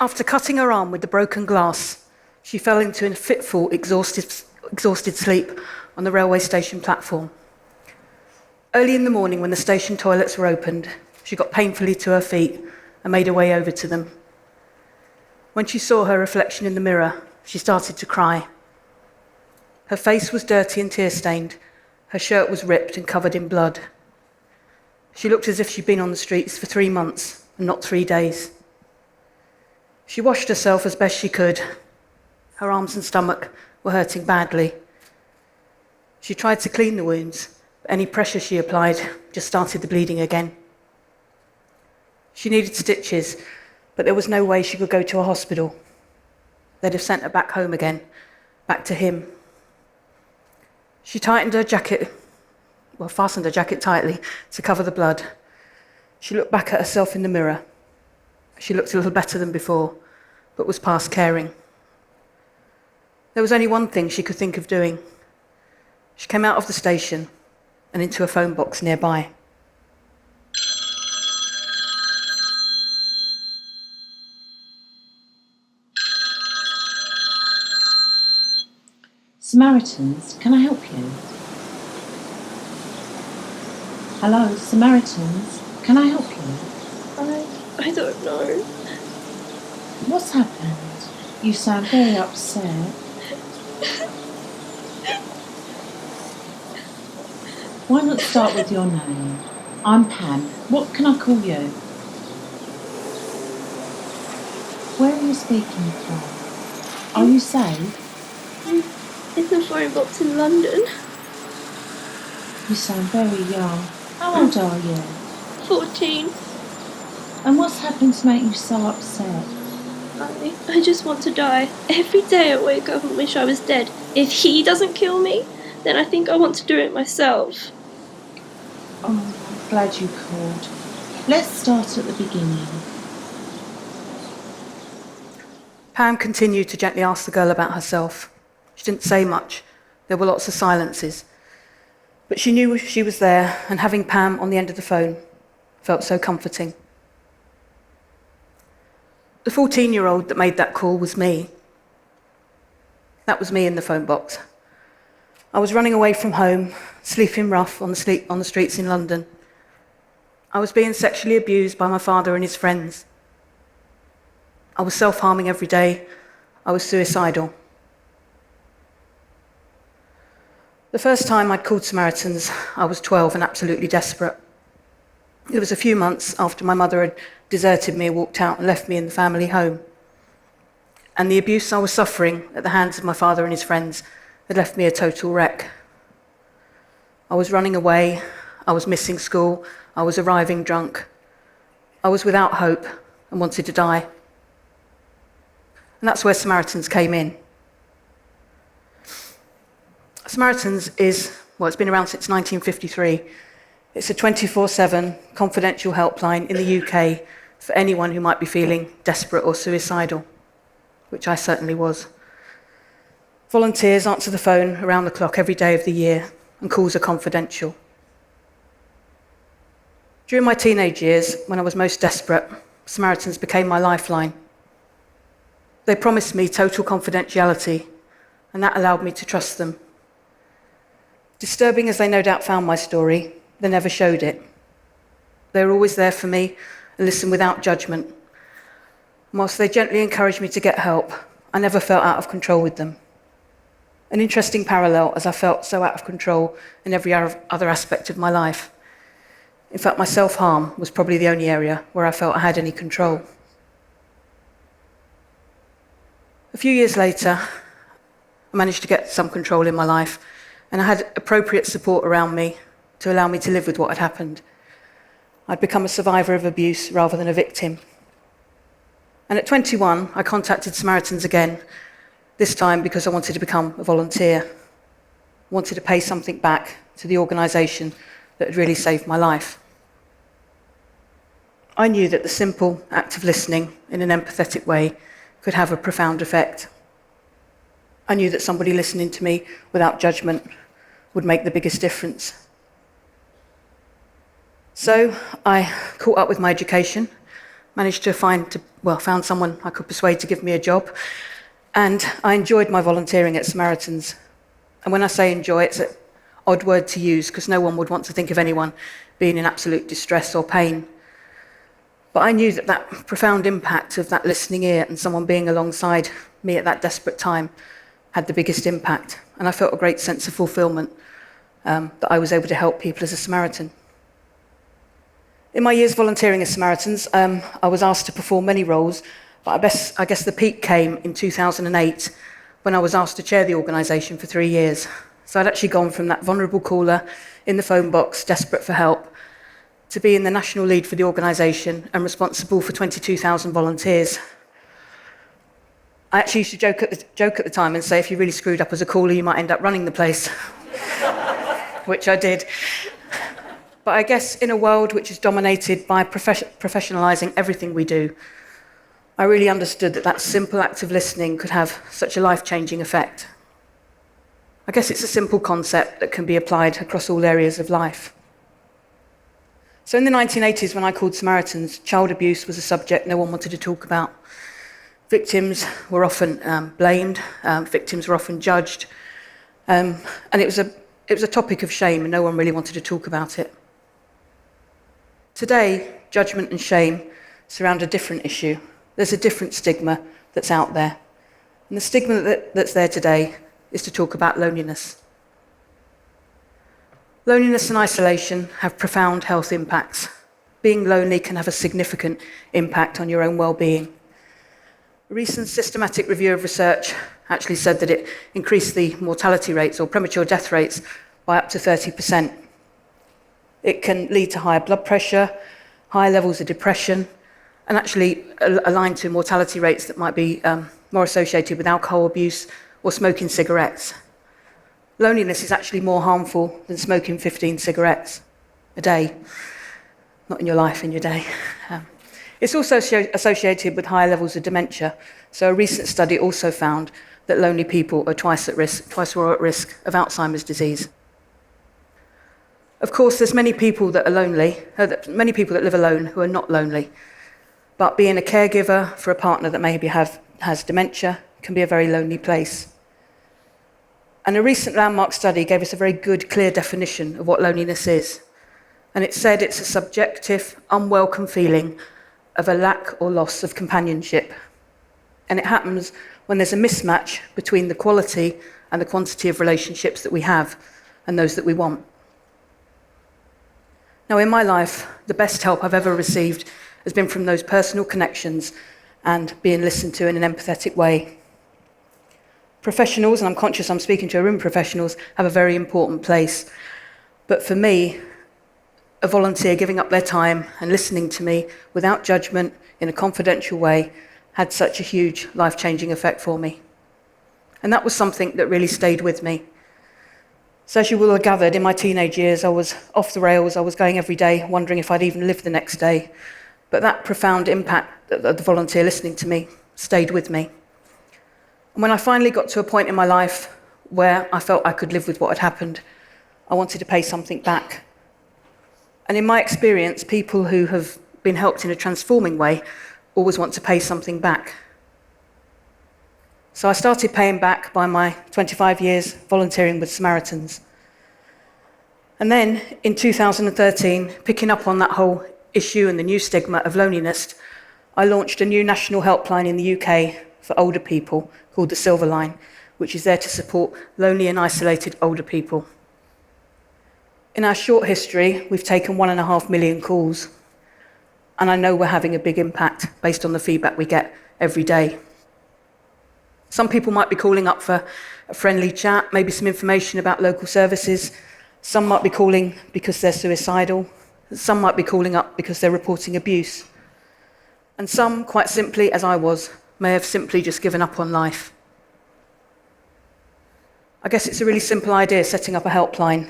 After cutting her arm with the broken glass, she fell into a fitful, exhausted sleep on the railway station platform. Early in the morning, when the station toilets were opened, she got painfully to her feet and made her way over to them. When she saw her reflection in the mirror, she started to cry. Her face was dirty and tear-stained. Her shirt was ripped and covered in blood. She looked as if she'd been on the streets for 3 months and not 3 days. She washed herself as best she could. Her arms and stomach were hurting badly. She tried to clean the wounds, but any pressure she applied just started the bleeding again. She needed stitches, but there was no way she could go to a hospital. They'd have sent her back home again, back to him. She fastened her jacket tightly to cover the blood. She looked back at herself in the mirror. She looked a little better than before, but was past caring. There was only one thing she could think of doing. She came out of the station and into a phone box nearby. Samaritans, can I help you? Hello, Samaritans, can I help you? I don't know. What's happened? You sound very upset. Why not start with your name? I'm Pam. What can I call you? Where are you speaking from? Are you safe? In the phone box in London. You sound very young. How old are you? 14. And what's happened to make you so upset? I just want to die. Every day I wake up and wish I was dead. If he doesn't kill me, then I think I want to do it myself. Oh, I'm glad you called. Let's start at the beginning. Pam continued to gently ask the girl about herself. She didn't say much. There were lots of silences. But she knew she was there, and having Pam on the end of the phone felt so comforting. The 14-year-old that made that call was me. That was me in the phone box. I was running away from home, sleeping rough on the streets in London. I was being sexually abused by my father and his friends. I was self-harming every day. I was suicidal. The first time I'd called Samaritans, I was 12 and absolutely desperate. It was a few months after my mother had deserted me, walked out and left me in the family home. And the abuse I was suffering at the hands of my father and his friends had left me a total wreck. I was running away, I was missing school, I was arriving drunk. I was without hope and wanted to die. And that's where Samaritans came in. Samaritans it's been around since 1953. It's a 24/7 confidential helpline in the UK for anyone who might be feeling desperate or suicidal, which I certainly was. Volunteers answer the phone around the clock every day of the year, and calls are confidential. During my teenage years, when I was most desperate, Samaritans became my lifeline. They promised me total confidentiality, and that allowed me to trust them. Disturbing as they no doubt found my story, they never showed it. They were always there for me and listened without judgment. And whilst they gently encouraged me to get help, I never felt out of control with them. An interesting parallel, as I felt so out of control in every other aspect of my life. In fact, my self-harm was probably the only area where I felt I had any control. A few years later, I managed to get some control in my life, and I had appropriate support around me to allow me to live with what had happened. I'd become a survivor of abuse rather than a victim. And at 21, I contacted Samaritans again, this time because I wanted to become a volunteer. I wanted to pay something back to the organisation that had really saved my life. I knew that the simple act of listening in an empathetic way could have a profound effect. I knew that somebody listening to me without judgment would make the biggest difference. So I caught up with my education, managed to found someone I could persuade to give me a job, and I enjoyed my volunteering at Samaritans. And when I say enjoy, it's an odd word to use because no one would want to think of anyone being in absolute distress or pain. But I knew that profound impact of that listening ear and someone being alongside me at that desperate time had the biggest impact. And I felt a great sense of fulfillment that I was able to help people as a Samaritan. In my years volunteering as Samaritans, I was asked to perform many roles, but I guess the peak came in 2008 when I was asked to chair the organisation for 3 years. So I'd actually gone from that vulnerable caller in the phone box, desperate for help, to being the national lead for the organisation and responsible for 22,000 volunteers. I actually used to joke at the time and say if you really screwed up as a caller, you might end up running the place, which I did. But I guess in a world which is dominated by professionalising everything we do, I really understood that simple act of listening could have such a life-changing effect. I guess it's a simple concept that can be applied across all areas of life. So in the 1980s, when I called Samaritans, child abuse was a subject no one wanted to talk about. Victims were often blamed, victims were often judged, and it was a topic of shame and no one really wanted to talk about it. Today, judgment and shame surround a different issue. There's a different stigma that's out there. And the stigma that's there today is to talk about loneliness. Loneliness and isolation have profound health impacts. Being lonely can have a significant impact on your own well-being. A recent systematic review of research actually said that it increased the mortality rates or premature death rates by up to 30%. It can lead to higher blood pressure, higher levels of depression, and actually aligned to mortality rates that might be more associated with alcohol abuse or smoking cigarettes. Loneliness is actually more harmful than smoking 15 cigarettes a day. Not in your life, in your day. It's also associated with higher levels of dementia. So a recent study also found that lonely people are twice more at risk of Alzheimer's disease. Of course, there's many people that are lonely, many people that live alone who are not lonely. But being a caregiver for a partner that maybe has dementia can be a very lonely place. And a recent landmark study gave us a very good, clear definition of what loneliness is. And it said it's a subjective, unwelcome feeling of a lack or loss of companionship. And it happens when there's a mismatch between the quality and the quantity of relationships that we have and those that we want. Now, in my life, the best help I've ever received has been from those personal connections and being listened to in an empathetic way. Professionals, and I'm conscious I'm speaking to a room of professionals, have a very important place. But for me, a volunteer giving up their time and listening to me without judgment in a confidential way had such a huge life-changing effect for me. And that was something that really stayed with me. So as you will have gathered, in my teenage years, I was off the rails. I was going every day, wondering if I'd even live the next day. But that profound impact of the volunteer listening to me stayed with me. And when I finally got to a point in my life where I felt I could live with what had happened, I wanted to pay something back. And in my experience, people who have been helped in a transforming way always want to pay something back. So I started paying back by my 25 years volunteering with Samaritans. And then in 2013, picking up on that whole issue and the new stigma of loneliness, I launched a new national helpline in the UK for older people called the Lifeline, which is there to support lonely and isolated older people. In our short history, we've taken 1.5 million calls, and I know we're having a big impact based on the feedback we get every day. Some people might be calling up for a friendly chat, maybe some information about local services. Some might be calling because they're suicidal. Some might be calling up because they're reporting abuse. And some, quite simply, as I was, may have simply just given up on life. I guess it's a really simple idea, setting up a helpline.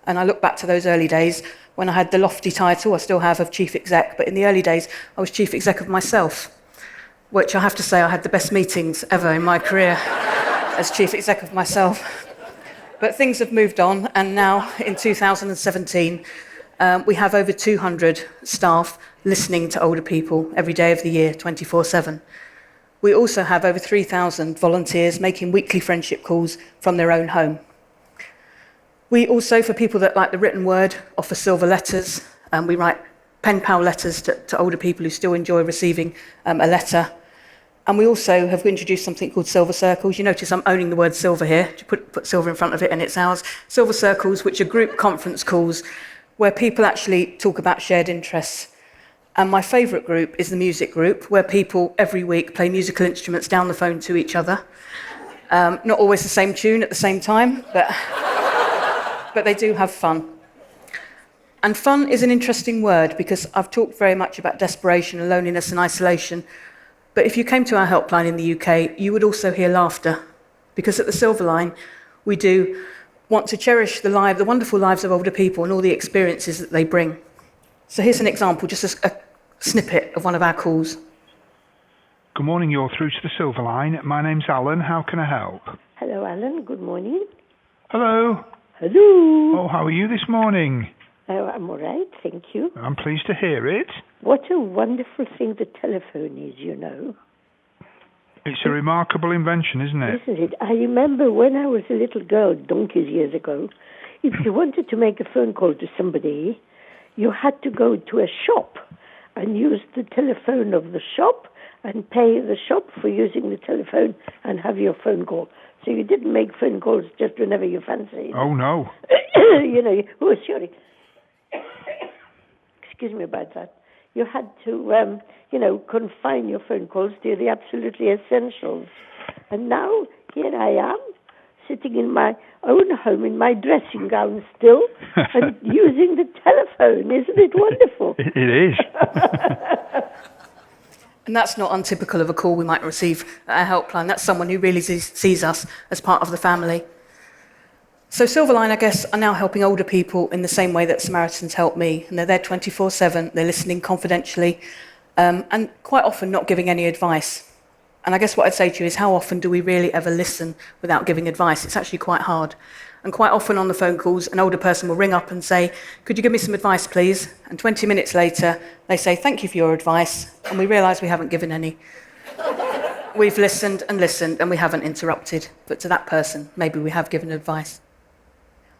And I look back to those early days when I had the lofty title, I still have, of chief exec, but in the early days, I was chief exec of myself, which I have to say I had the best meetings ever in my career as chief exec of myself. But things have moved on, and now in 2017, We have over 200 staff listening to older people every day of the year, 24/7. We also have over 3,000 volunteers making weekly friendship calls from their own home. We also, for people that like the written word, offer silver letters. We write pen pal letters to older people who still enjoy receiving a letter. And we also have introduced something called Silver Circles. You notice I'm owning the word silver here. You put silver in front of it and it's ours. Silver Circles, which are group conference calls where people actually talk about shared interests. And my favourite group is the music group, where people every week play musical instruments down the phone to each other. Not always the same tune at the same time, but they do have fun. And fun is an interesting word because I've talked very much about desperation and loneliness and isolation. But if you came to our helpline in the UK, you would also hear laughter. Because at the Silver Line, we do want to cherish the wonderful lives of older people and all the experiences that they bring. So here's an example, just a snippet of one of our calls. Good morning, you're through to the Silver Line. My name's Alan, how can I help? Hello, Alan. Good morning. Hello. Hello. Oh, how are you this morning? I'm all right, thank you. I'm pleased to hear it. What a wonderful thing the telephone is, you know. It's a remarkable invention, isn't it? Isn't it? I remember when I was a little girl, donkeys years ago, if you wanted to make a phone call to somebody, you had to go to a shop and use the telephone of the shop and pay the shop for using the telephone and have your phone call. So you didn't make phone calls just whenever you fancied. Oh, no. You know, oh, sorry. Excuse me about that. You had to, confine your phone calls to the absolutely essentials. And now, here I am, sitting in my own home in my dressing gown still, and using the telephone. Isn't it wonderful? It is. And that's not untypical of a call we might receive at our helpline. That's someone who really sees us as part of the family. So Silverline, I guess, are now helping older people in the same way that Samaritans helped me. And they're there 24/7, they're listening confidentially, and quite often not giving any advice. And I guess what I'd say to you is, how often do we really ever listen without giving advice? It's actually quite hard. And quite often on the phone calls, an older person will ring up and say, could you give me some advice, please? And 20 minutes later, they say, thank you for your advice. And we realise we haven't given any. We've listened, and we haven't interrupted. But to that person, maybe we have given advice.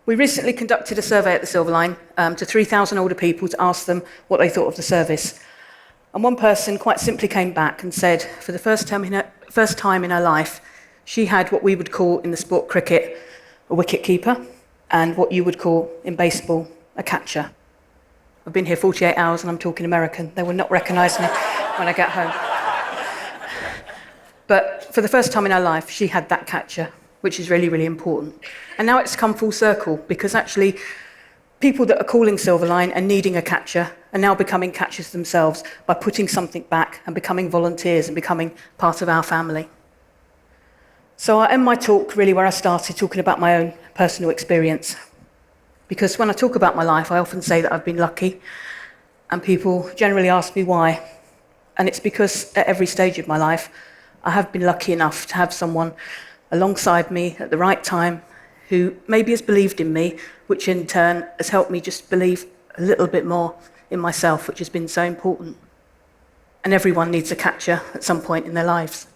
We recently conducted a survey at the Silver Line to 3,000 older people to ask them what they thought of the service. And one person quite simply came back and said, for the first time in her life, she had what we would call in the sport cricket a wicket keeper, and what you would call in baseball a catcher. I've been here 48 hours and I'm talking American. They will not recognise me when I get home. But for the first time in her life, she had that catcher, which is really, really important. And now it's come full circle, because actually people that are calling Silverline and needing a catcher are now becoming catchers themselves by putting something back and becoming volunteers and becoming part of our family. So I end my talk really where I started, talking about my own personal experience. Because when I talk about my life, I often say that I've been lucky, and people generally ask me why. And it's because at every stage of my life, I have been lucky enough to have someone alongside me at the right time who maybe has believed in me, which in turn has helped me just believe a little bit more in myself, which has been so important. And everyone needs a catcher at some point in their lives.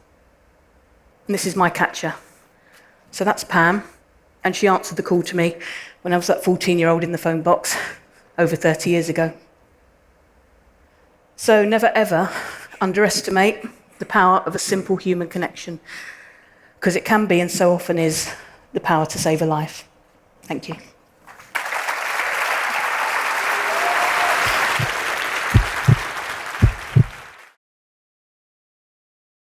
And this is my catcher. So that's Pam, and she answered the call to me when I was that 14-year-old in the phone box over 30 years ago. So never ever underestimate the power of a simple human connection, because it can be, and so often is, the power to save a life. Thank you.